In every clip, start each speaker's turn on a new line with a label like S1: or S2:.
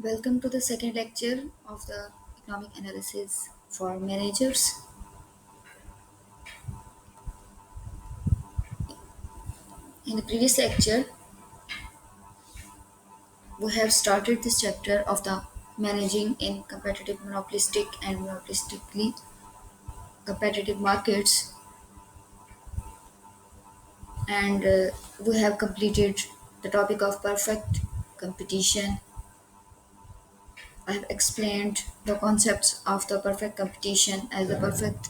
S1: Welcome to the second lecture of the economic analysis for managers. In the previous lecture, we have started this chapter of the managing in competitive monopolistic and monopolistically competitive markets, and we have completed the topic of perfect competition. I have explained the concepts of the perfect competition. As the perfect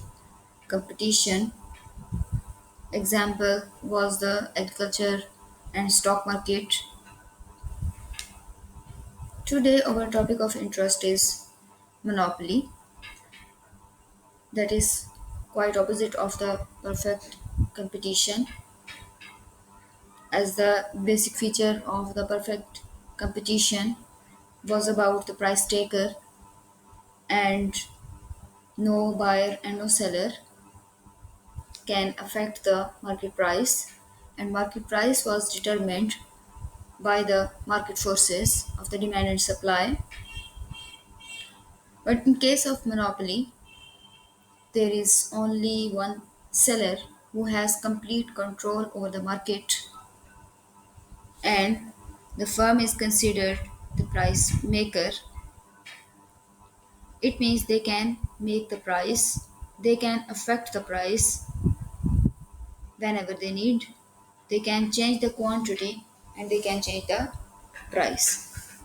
S1: competition example was the agriculture and stock market. Today, our topic of interest is monopoly, that is quite opposite of the perfect competition, as the basic feature of the perfect competition was about the price taker and no buyer and no seller can affect the market price, and market price was determined by the market forces of the demand and supply. But in case of monopoly, there is only one seller who has complete control over the market, and the firm is considered the price maker. It means they can make the price, they can affect the price whenever they need, they can change the quantity, and they can change the price.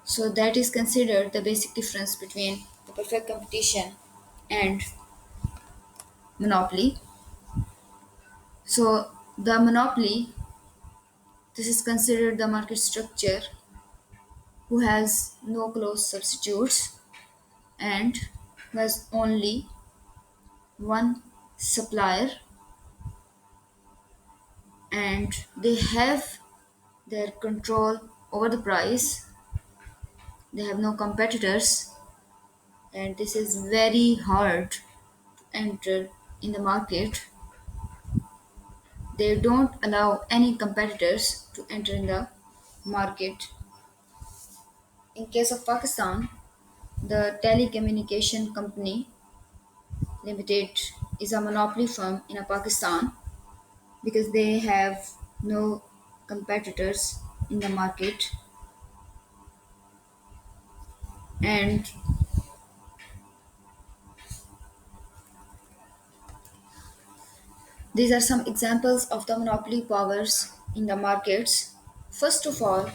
S1: So, that is considered the basic difference between the perfect competition and monopoly. So, the monopoly, this is considered the market structure who has no close substitutes and who has only one supplier, and they have their control over the price. They have no competitors, and this is very hard to enter in the market. They don't allow any competitors to enter in the market. In case of Pakistan, the telecommunication company limited is a monopoly firm in Pakistan because they have no competitors in the market, and these are some examples of the monopoly powers in the markets. First of all,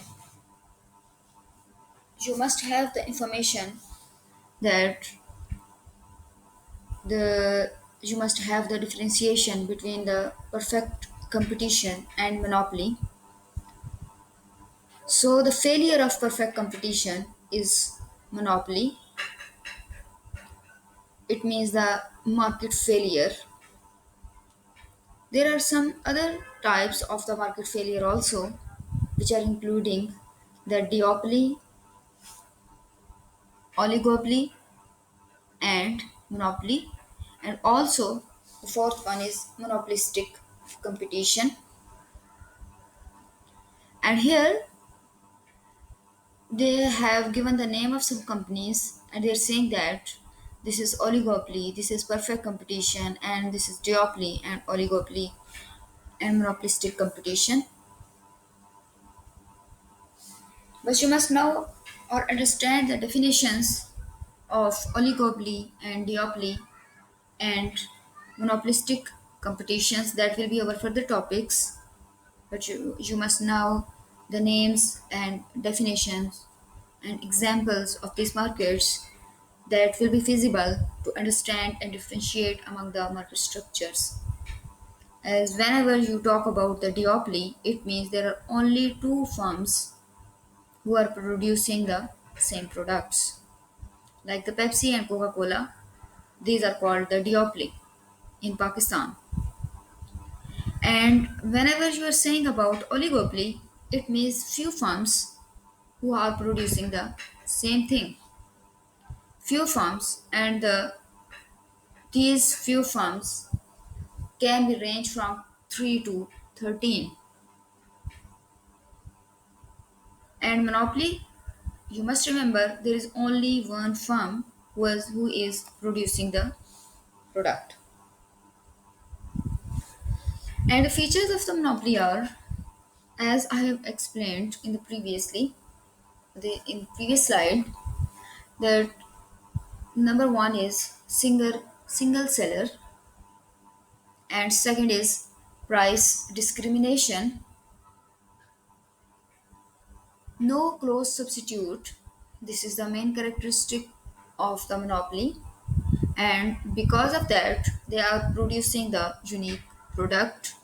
S1: you must have the information that the you must have the differentiation between the perfect competition and monopoly. So the failure of perfect competition is monopoly. It means the market failure. There are some other types of the market failure also, which are including the duopoly, oligopoly, and monopoly. And also, the fourth one is monopolistic competition. And here they have given the name of some companies, and they're saying that this is oligopoly, this is perfect competition, and this is duopoly and oligopoly and monopolistic competition. But you must know or understand the definitions of oligopoly and duopoly and monopolistic competitions. That will be our further topics. But you must know the names and definitions and examples of these markets that will be feasible to understand and differentiate among the market structures. As whenever you talk about the duopoly, it means there are only two firms who are producing the same products. Like the Pepsi and Coca Cola, these are called the duopoly in Pakistan. And whenever you are saying about oligopoly, it means few firms who are producing the same thing. Few firms, and these few firms can be range from 3 to 13. And monopoly, you must remember there is only one firm who is producing the product. And the features of the monopoly are, as I have explained in the previous slide, that number one is single seller, and second is price discrimination, no close substitute. This is the main characteristic of the monopoly, and because of that, they are producing the unique product.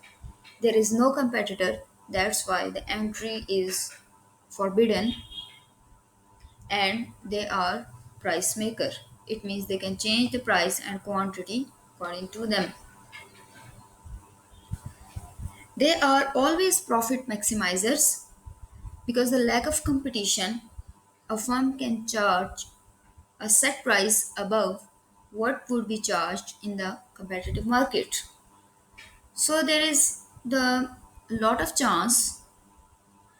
S1: There is no competitor, that's why the entry is forbidden, and they are price maker. It means they can change the price and quantity according to them. They are always profit maximizers because the lack of competition, a firm can charge a set price above what would be charged in the competitive market. So there is the lot of chance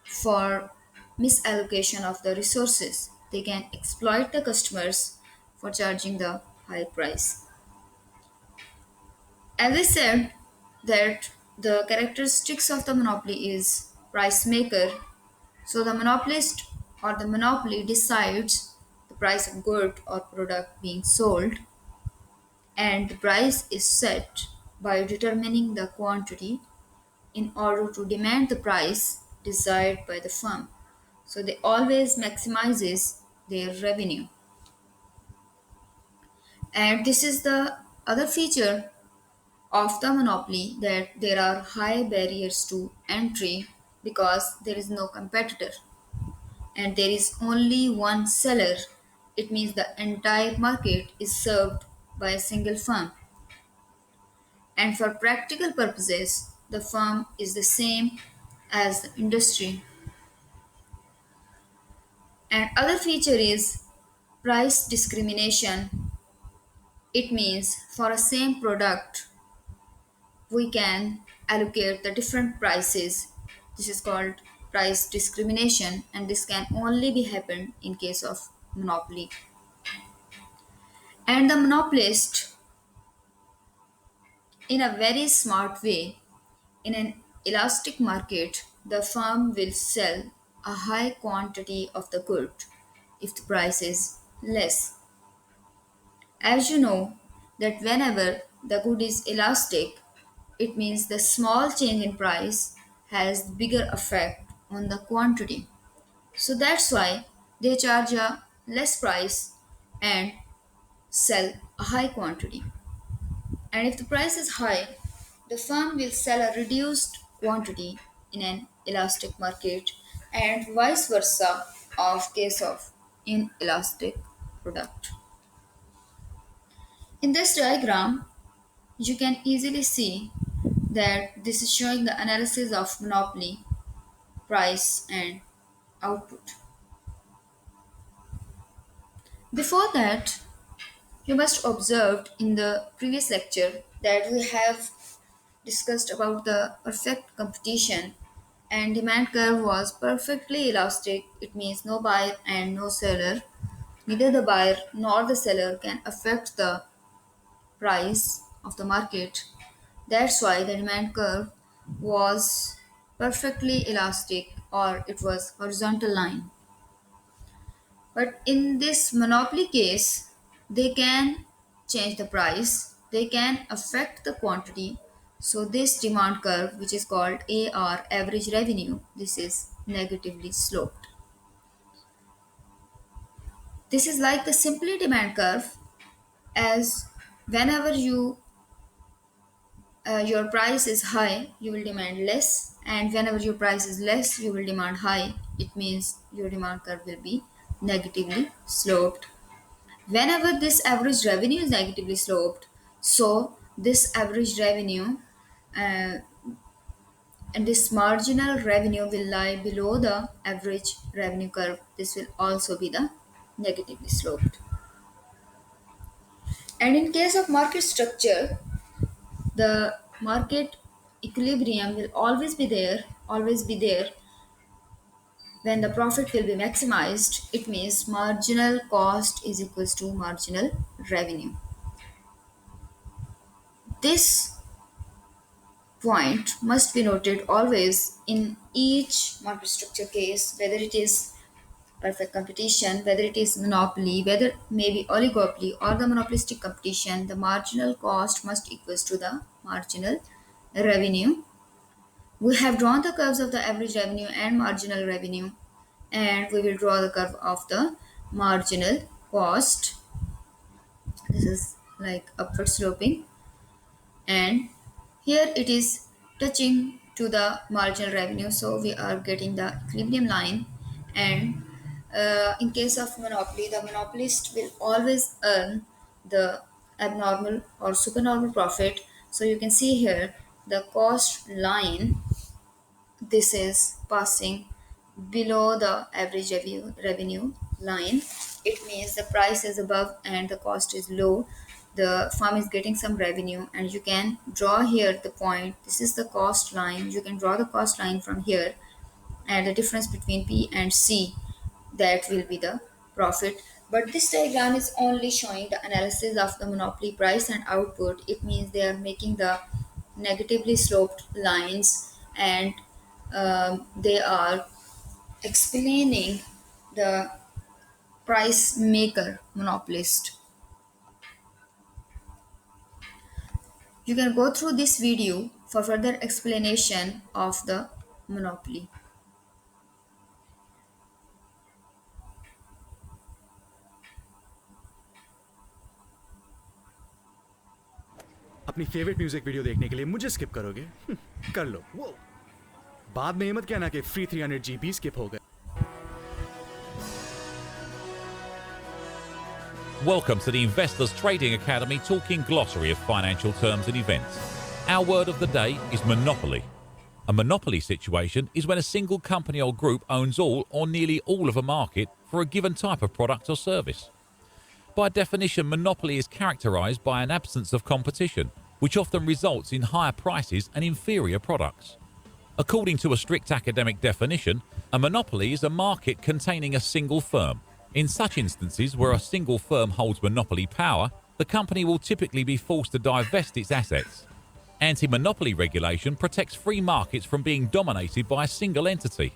S1: for misallocation of the resources. They can exploit the customers for charging the high price. As I said, that the characteristics of the monopoly is price maker. So the monopolist or the monopoly decides the price of good or product being sold, and the price is set by determining the quantity in order to demand the price desired by the firm. So they always maximizes their revenue. And this is the other feature of the monopoly, that there are high barriers to entry because there is no competitor and there is only one seller. It means the entire market is served by a single firm. And for practical purposes, the firm is the same as the industry. And other feature is price discrimination. It means for a same product, we can allocate the different prices. This is called price discrimination, and this can only be happen in case of monopoly. And the monopolist, in a very smart way, in an elastic market, the firm will sell a high quantity of the good if the price is less. As you know, that whenever the good is elastic, it means the small change in price has bigger effect on the quantity. So that's why they charge a less price and sell a high quantity. And if the price is high, the firm will sell a reduced quantity in an elastic market, and vice versa of case of inelastic product. In this diagram, you can easily see that this is showing the analysis of monopoly, price, and output. Before that, you must observed in the previous lecture that we have discussed about the perfect competition, and demand curve was perfectly elastic. It means no buyer and no seller. Neither the buyer nor the seller can affect the price of the market. That's why the demand curve was perfectly elastic, or it was horizontal line. But in this monopoly case, they can change the price, they can affect the quantity. So this demand curve, which is called AR, average revenue, this is negatively sloped. This is like the simply demand curve, as whenever your price is high, you will demand less, and whenever your price is less, you will demand high. It means your demand curve will be negatively sloped. Whenever this average revenue is negatively sloped, so this average revenue uh, and this marginal revenue will lie below the average revenue curve. This will also be the negatively sloped. And in case of market structure, the market equilibrium will always be there, When the profit will be maximized, it means marginal cost is equals to marginal revenue. This point must be noted always in each market structure case, whether it is perfect competition, whether it is monopoly, whether maybe oligopoly or the monopolistic competition, the marginal cost must equals to the marginal revenue. We have drawn the curves of the average revenue and marginal revenue, and we will draw the curve of the marginal cost. This is like upward sloping, and here it is touching to the marginal revenue, so we are getting the equilibrium line. And in case of monopoly, the monopolist will always earn the abnormal or supernormal profit. So you can see here the cost line, this is passing below the average revenue line. It means the price is above and the cost is low. The firm is getting some revenue, and you can draw here the point. This is the cost line. You can draw the cost line from here, and the difference between P and C, that will be the profit. But this diagram is only showing the analysis of the monopoly price and output. It means they are making the negatively sloped lines, and they are explaining the price maker monopolist. You can go through this video for further explanation of the monopoly.
S2: अपनी favourite music video देखने के लिए मुझे skip करोगे? कर लो वो बाद में ये मत कहना कि फ्री 300 GB स्किप हो गए.
S3: Welcome to the Investors Trading Academy talking glossary of financial terms and events. Our word of the day is monopoly. A monopoly situation is when a single company or group owns all or nearly all of a market for a given type of product or service. By definition, monopoly is characterized by an absence of competition, which often results in higher prices and inferior products. According to a strict academic definition, a monopoly is a market containing a single firm. In such instances where a single firm holds monopoly power, the company will typically be forced to divest its assets. Anti-monopoly regulation protects free markets from being dominated by a single entity.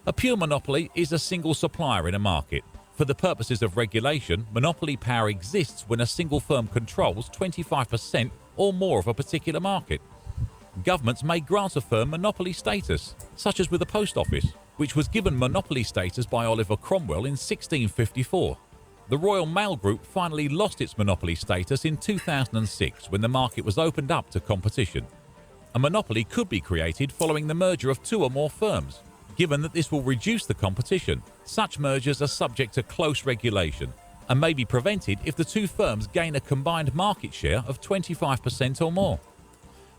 S3: A pure monopoly is a single supplier in a market. For the purposes of regulation, monopoly power exists when a single firm controls 25% or more of a particular market. Governments may grant a firm monopoly status, such as with the post office, which was given monopoly status by Oliver Cromwell in 1654. The Royal Mail Group finally lost its monopoly status in 2006 when the market was opened up to competition. A monopoly could be created following the merger of two or more firms. Given that this will reduce the competition, such mergers are subject to close regulation and may be prevented if the two firms gain a combined market share of 25% or more.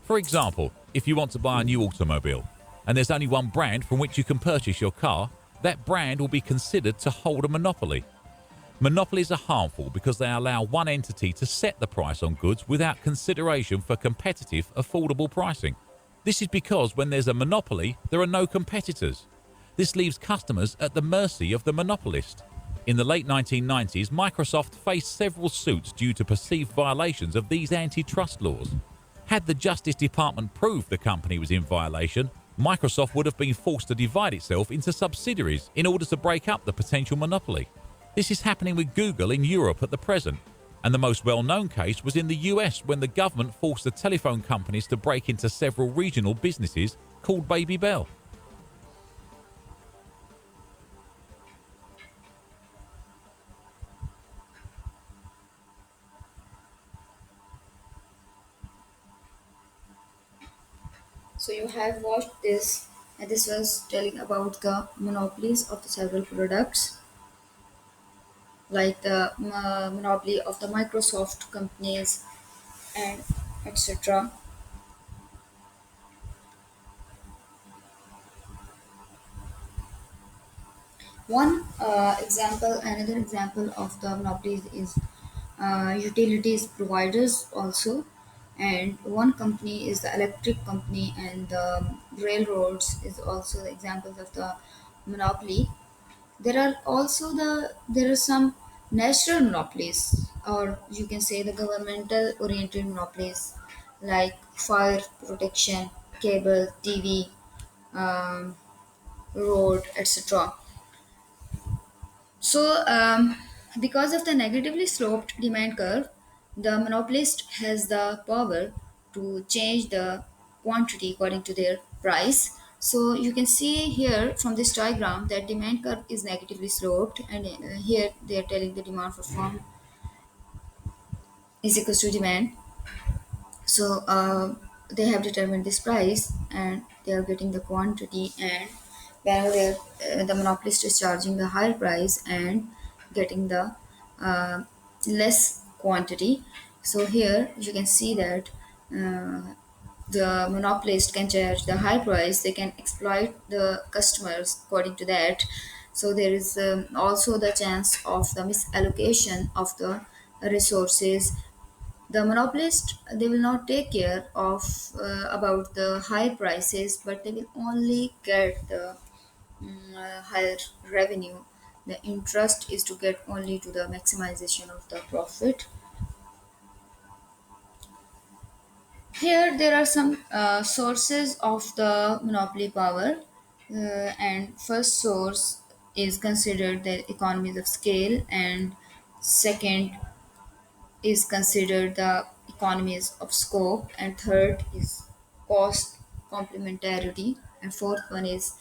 S3: For example, if you want to buy a new automobile and there's only one brand from which you can purchase your car, that brand will be considered to hold a monopoly. Monopolies are harmful because they allow one entity to set the price on goods without consideration for competitive, affordable pricing. This is because when there's a monopoly, there are no competitors. This leaves customers at the mercy of the monopolist. In the late 1990s, Microsoft faced several suits due to perceived violations of these antitrust laws. Had the Justice Department proved the company was in violation, Microsoft would have been forced to divide itself into subsidiaries in order to break up the potential monopoly. This is happening with Google in Europe at the present, and the most well-known case was in the US when the government forced the telephone companies to break into several regional businesses called Baby Bell.
S1: So you have watched this, and this was telling about the monopolies of the several products, like the monopoly of the Microsoft companies and etc. One example, another example of the monopolies is utilities providers also, and one company is the electric company, and the railroads is also the examples of the monopoly, there are some natural monopolies, or you can say the governmental oriented monopolies, like fire protection, cable, TV, um, road, etc. So, because of the negatively sloped demand curve, the monopolist has the power to change the quantity according to their price. So, you can see here from this diagram that demand curve is negatively sloped, and here they are telling the demand for firm is equals to demand. So they have determined this price and they are getting the quantity, and whenever the monopolist is charging the higher price and getting the uh, less quantity. So here you can see that uh, the monopolist can charge the high price, they can exploit the customers according to that. So there is also the chance of the misallocation of the resources. The monopolist, they will not take care of about the high prices, but they will only get the higher revenue. The interest is to get only to the maximization of the profit. Here there are some sources of the monopoly power, and first source is considered the economies of scale, and second is considered the economies of scope, and third is cost complementarity, and fourth one is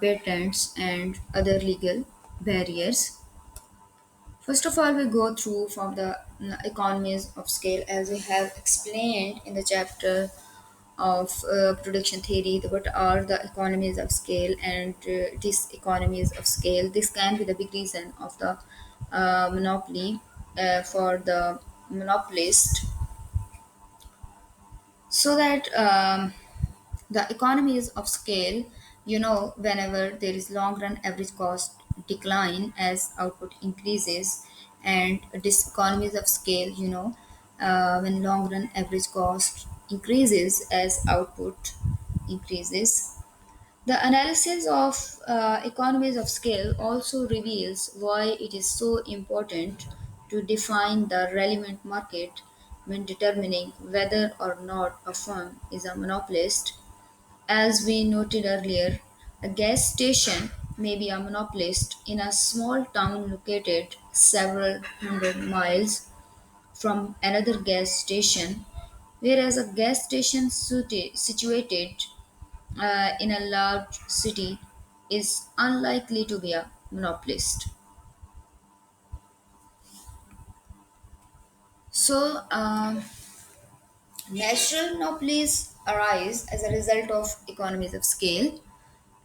S1: patents and other legal barriers. First of all, we go through from the economies of scale, as we have explained in the chapter of production theory. What are the economies of scale and these economies of scale? This can be the big reason of the monopoly for the monopolist, so that the economies of scale, whenever there is long run average cost decline as output increases, and this economies of scale, when long run average cost increases as output increases. The analysis of economies of scale also reveals why it is so important to define the relevant market when determining whether or not a firm is a monopolist. As we noted earlier, a gas station may be a monopolist in a small town located several hundred miles from another gas station, whereas a gas station situated in a large city is unlikely to be a monopolist. So, natural monopolies arise as a result of economies of scale,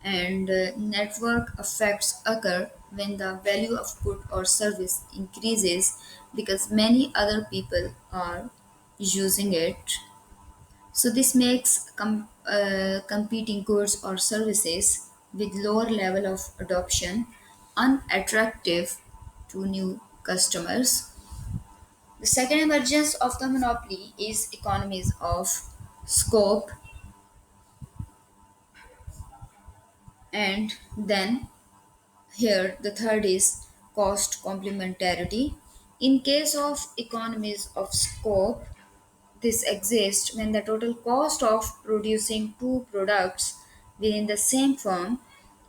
S1: and network effects occur when the value of good or service increases because many other people are using it. So this makes competing goods or services with lower level of adoption unattractive to new customers. The second emergence of the monopoly is economies of scope, and then here the third is cost complementarity. In case of economies of scope, this exists when the total cost of producing two products within the same firm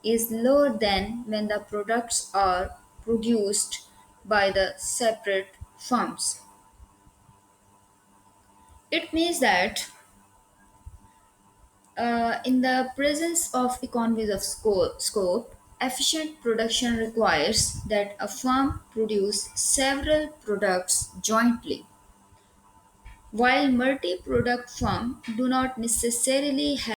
S1: is lower than when the products are produced by the separate firms. It means that in the presence of economies of scope, efficient production requires that a firm produce several products jointly, while multi product firms do not necessarily have